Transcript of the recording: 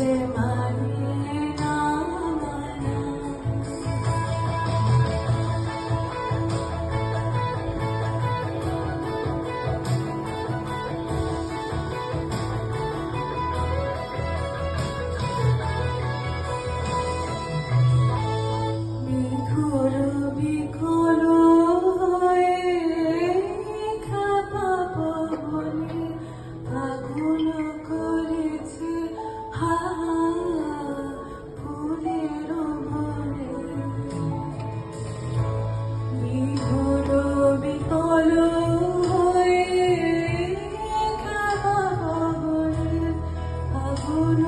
যে মানে না মানা। বিধুর বিকল হয়ে খাপা পবনে আগুন করেছে হাহা ফুলের বনে। বিধুর বিকল হয়ে খাপা পবনে আগুন